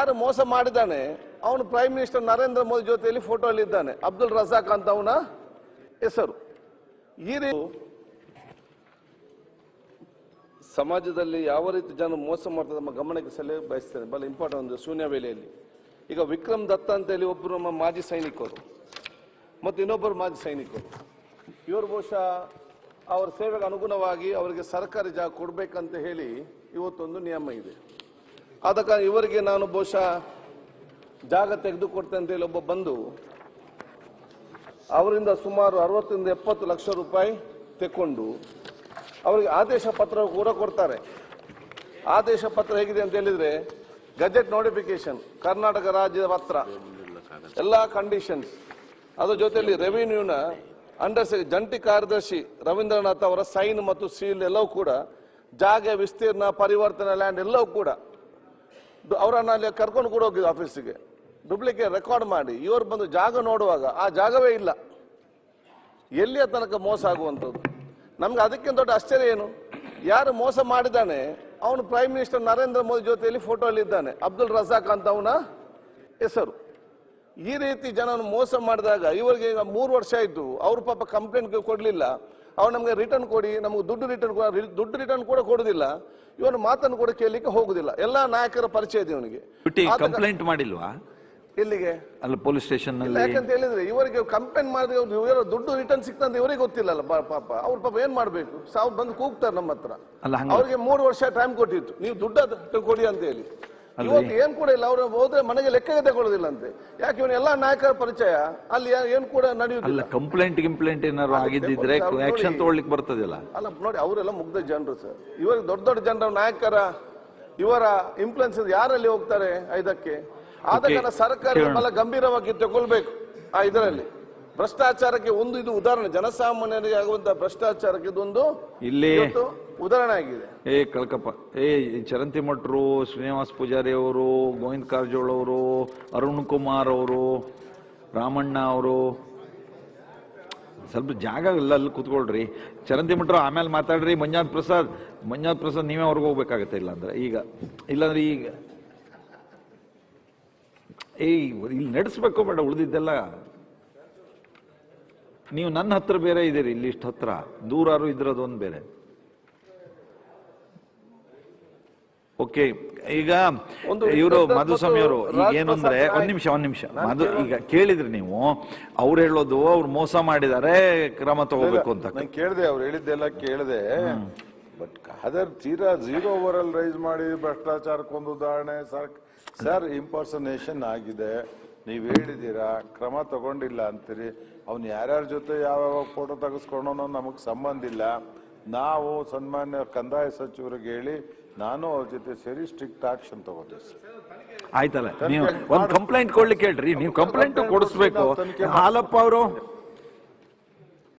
ಯಾರು ಮೋಸ ಮಾಡಿದ್ದಾನೆ ಅವನು ಪ್ರೈಮ್ ಮಿನಿಸ್ಟರ್ ನರೇಂದ್ರ ಮೋದಿ ಜೊತೆಯಲ್ಲಿ ಫೋಟೋಲ್ಲಿ ಇದ್ದಾನೆ. ಅಬ್ದುಲ್ ರಜಾಕ್ ಅಂತ ಅವನ ಹೆಸರು. ಈ ರೀತಿ ಸಮಾಜದಲ್ಲಿ ಯಾವ ರೀತಿ ಜನ ಮೋಸ ಮಾಡ್ತಾರೆ ನಮ್ಮ ಗಮನಕ್ಕೆ ಸೆಳೆಯ ಬಯಸ್ತೇನೆ. ಬಹಳ ಇಂಪಾರ್ಟೆಂಟ್ ಒಂದು ಶೂನ್ಯ ವೇಳೆಯಲ್ಲಿ ಈಗ ವಿಕ್ರಮ್ ದತ್ತ ಅಂತೇಳಿ ಒಬ್ಬರು ನಮ್ಮ ಮಾಜಿ ಸೈನಿಕರು ಮತ್ತು ಇನ್ನೊಬ್ಬರು ಮಾಜಿ ಸೈನಿಕರು, ಇವರು ಬಹುಶಃ ಅವರ ಸೇವೆಗೆ ಅನುಗುಣವಾಗಿ ಅವರಿಗೆ ಸರ್ಕಾರಿ ಜಾಗ ಕೊಡಬೇಕಂತ ಹೇಳಿ ಇವತ್ತೊಂದು ನಿಯಮ ಇದೆ. ಆದ ಕಾರಣ ಇವರಿಗೆ ನಾನು ಬಹುಶಃ ಜಾಗ ತೆಗೆದುಕೊಡ್ತೇನೆ ಅಂತ ಹೇಳಿ ಒಬ್ಬ ಬಂದು ಅವರಿಂದ ಸುಮಾರು 60 ರಿಂದ 70 ಲಕ್ಷ ರೂಪಾಯಿ ತೆಕ್ಕೊಂಡು ಅವರಿಗೆ ಆದೇಶ ಪತ್ರ ಕೂಡ ಕೊಡ್ತಾರೆ. ಆದೇಶ ಪತ್ರ ಹೇಗಿದೆ ಅಂತ ಹೇಳಿದ್ರೆ ಗೆಜೆಟ್ ನೋಟಿಫಿಕೇಶನ್, ಕರ್ನಾಟಕ ರಾಜ್ಯದ ಪತ್ರ, ಎಲ್ಲ ಕಂಡೀಷನ್ಸ್, ಅದರ ಜೊತೆಯಲ್ಲಿ ರೆವಿನ್ಯೂನ ಅಂಡರ್ ಜಂಟಿ ಕಾರ್ಯದರ್ಶಿ ರವೀಂದ್ರನಾಥ್ ಅವರ ಸೈನ್ ಮತ್ತು ಸೀಲ್ ಎಲ್ಲವೂ ಕೂಡ, ಜಾಗ ವಿಸ್ತೀರ್ಣ ಪರಿವರ್ತನೆ ಲ್ಯಾಂಡ್ ಎಲ್ಲವೂ ಕೂಡ ಅವರನ್ನ ಅಲ್ಲಿ ಕರ್ಕೊಂಡು ಕೂಡ ಹೋಗಿದ್ದು ಆಫೀಸಿಗೆ ಡೂಪ್ಲಿಕೇಟ್ ರೆಕಾರ್ಡ್ ಮಾಡಿ. ಇವರು ಬಂದು ಜಾಗ ನೋಡುವಾಗ ಆ ಜಾಗವೇ ಇಲ್ಲ. ಎಲ್ಲಿಯ ತನಕ ಮೋಸ ಆಗುವಂಥದ್ದು. ನಮ್ಗೆ ಅದಕ್ಕಿಂತ ದೊಡ್ಡ ಆಶ್ಚರ್ಯ ಏನು, ಯಾರು ಮೋಸ ಮಾಡಿದ್ದಾನೆ ಅವನು ಪ್ರೈಮ್ ಮಿನಿಸ್ಟರ್ ನರೇಂದ್ರ ಮೋದಿ ಜೊತೆಯಲ್ಲಿ ಫೋಟೋಲ್ಲಿ ಇದ್ದಾನೆ. ಅಬ್ದುಲ್ ರಜಾಕ್ ಅಂತ ಅವನ ಹೆಸರು. ಈ ರೀತಿ ಜನ ಮೋಸ ಮಾಡಿದಾಗ ಇವರಿಗೆ 3 ವರ್ಷ ಆಯ್ತು, ಅವ್ರ ಪಾಪ ಕಂಪ್ಲೇಂಟ್ ಕೊಡ್ಲಿಲ್ಲ. ಅವ್ರು ನಮ್ಗೆ ರಿಟರ್ನ್ ಕೊಡಿ, ನಮ್ಗೆ ದುಡ್ಡು ರಿಟರ್ನ್ ಕೂಡ ಕೊಡುದಿಲ್ಲ. ಇವನು ಮಾತನ್ನು ಕೂಡ ಕೇಳಲಿಕ್ಕೆ ಹೋಗುದಿಲ್ಲ. ಎಲ್ಲಾ ನಾಯಕರ ಪರಿಚಯ ಇದೆ ಇವನಿಗೆ. ಕಂಪ್ಲೇಂಟ್ ಮಾಡಿಲ್ವಾ ಇಲ್ಲಿಗೆ ಅಲ್ಲ ಪೊಲೀಸ್ ಸ್ಟೇಷನ್ ಯಾಕಂತ ಹೇಳಿದ್ರೆ ಇವರಿಗೆ ಕಂಪ್ಲೇಂಟ್ ಮಾಡಿದ್ರೆ ಇವರು ದುಡ್ಡು ರಿಟರ್ನ್ ಸಿಕ್ತಂತ ಇವರಿಗೆ ಗೊತ್ತಿಲ್ಲಲ್ಲ ಪಾಪ. ಅವ್ರ ಪಾಪ ಏನ್ ಮಾಡ್ಬೇಕು, ಸಾವು ಬಂದು ಕೂಗ್ತಾರೆ ನಮ್ಮ ಹತ್ರ. ಅವ್ರಿಗೆ 3 ವರ್ಷ ಟೈಮ್ ಕೊಟ್ಟಿತ್ತು, ನೀವು ದುಡ್ಡು ಕೊಡಿ ಅಂತ ಹೇಳಿ. ಇವತ್ತು ಏನ್ ಕೂಡ ಇಲ್ಲ. ಅವ್ರು ಹೋದ್ರೆ ಮನೆಗೆ ಲೆಕ್ಕಗೆ ತಗೊಳ್ಳೋದಿಲ್ಲ ಅಂತೆ. ಯಾಕೆ ಇವನು ಎಲ್ಲಾ ನಾಯಕರ ಪರಿಚಯ, ಅಲ್ಲಿ ಏನ್ ಕೂಡ ನಡೆಯುತ್ತಿಲ್ಲ. ಕಂಪ್ಲೇಂಟ್ ಏನಾದ್ರು ಆಗಿದ್ದಿದ್ರೆ ಆಕ್ಷನ್ ತಗೊಳ್ಳಿಕ್ಕೆ ಬರ್ತದಿಲ್ಲ. ಅಲ್ಲ ನೋಡಿ, ಅವರೆಲ್ಲ ಮುಗ್ಧ ಜನರು ಸರ್. ಇವರಿಗೆ ದೊಡ್ಡ ಜನರ ನಾಯಕರ ಇವರ ಇನ್ಫ್ಲುಯೆನ್ಸ್ ಯಾರಲ್ಲಿ ಹೋಗ್ತಾರೆ ಇದಕ್ಕೆ. ಆದ ಕಾರಣ ಸರ್ಕಾರ ಬಹಳ ಗಂಭೀರವಾಗಿ ತಗೊಳ್ಬೇಕು. ಇದರಲ್ಲಿ ಭ್ರಷ್ಟಾಚಾರಕ್ಕೆ ಒಂದು ಇದು ಉದಾಹರಣೆ, ಜನಸಾಮಾನ್ಯರಿಗೆ ಆಗುವಂತಹ ಭ್ರಷ್ಟಾಚಾರಕ್ಕೆ ಇದೊಂದು ಇಲ್ಲಿ ಉದಾಹರಣೆ ಆಗಿದೆ. ಕಳಕಪ್ಪ ಚರಂತಿ ಮಠರು, ಶ್ರೀನಿವಾಸ್ ಪೂಜಾರಿ ಅವರು, ಗೋವಿಂದ ಕಾರಜೋಳ ಅವರು, ಅರುಣ್ ಕುಮಾರ್ ಅವರು, ರಾಮಣ್ಣ ಅವರು, ಸ್ವಲ್ಪ ಜಾಗ ಇಲ್ಲ ಅಲ್ಲಿ ಕೂತ್ಕೊಳ್ರಿ. ಚರಂತಿ ಮಠರು ಆಮೇಲೆ ಮಾತಾಡ್ರಿ. ಮಂಜುನಾಥ್ ಪ್ರಸಾದ್ ನೀವೇ ಅವ್ರಿಗೆ ಹೋಗ್ಬೇಕಾಗತ್ತೆ. ಇಲ್ಲಾಂದ್ರೆ ಈಗ ಇಲ್ಲಿ ನಡೆಸ್ಬೇಕು ಬೇಡ, ಉಳಿದಿದ್ದೆಲ್ಲ ನೀವು ನನ್ನ ಹತ್ರ ಬೇರೆ ಇದೀರಿ, ಇಲ್ಲಿ ಇಷ್ಟು ಹತ್ರ, ದೂರಾರು ಇದ್ರದೊಂದು ಬೇರೆ. ಓಕೆ, ಈಗ ಇವರು ಮಧುಸ್ವಾಮಿ ಅವರು ಈಗೇನು ಅಂದ್ರೆ ಒಂದ್ ನಿಮಿಷ ಈಗ ಕೇಳಿದ್ರಿ ನೀವು, ಅವ್ರು ಹೇಳೋದು ಅವ್ರು ಮೋಸ ಮಾಡಿದ್ದಾರೆ, ಕ್ರಮ ತಗೋಬೇಕು ಅಂತ ಕೇಳಿದೆ. ಅವ್ರು ಹೇಳಿದ್ದೆಲ್ಲ ಕೇಳಿದೆ. ಬಟ್ ಅದರ್ ತೀರಾ 0 ಓವರ್ ರೈಸ್ ಮಾಡಿ ಭ್ರಷ್ಟಾಚಾರಕ್ಕೊಂದು ಉದಾಹರಣೆ ಸರ್ ಇಂಪರ್ಸನೇಷನ್ ಆಗಿದೆ. ನೀವ್ ಹೇಳಿದೀರಾ ಕ್ರಮ ತಗೊಂಡಿಲ್ಲ ಅಂತೀರಿ. ಅವ್ನು ಯಾರ್ಯಾರ ಜೊತೆ ಯಾವ ಫೋಟೋ ತೆಗೆಸ್ಕೊಂಡೋ ನಮಗ್ ಸಂಬಂಧ ಇಲ್ಲ. ನಾವು ಸನ್ಮಾನ್ಯ ಕಂದಾಯ ಸಚಿವರಿಗೆ ಹೇಳಿ ನಾನು ಅವ್ರ ಜೊತೆ ಸೇರಿ ಸ್ಟ್ರಿಕ್ಟ್ ಆಕ್ಷನ್ ತಗೋತೀವಿ. ಆಯ್ತಲ್ಲ, ನೀವು ಒಂದು ಕಂಪ್ಲೇಂಟ್ ಕೊಡ್ಲಿಕ್ಕೆ ಹೇಳ್ರಿ. ನೀವು ಕಂಪ್ಲೇಂಟ್ ಕೊಡಿಸ್ಬೇಕು. ಹಾಲಪ್ಪ ಅವರು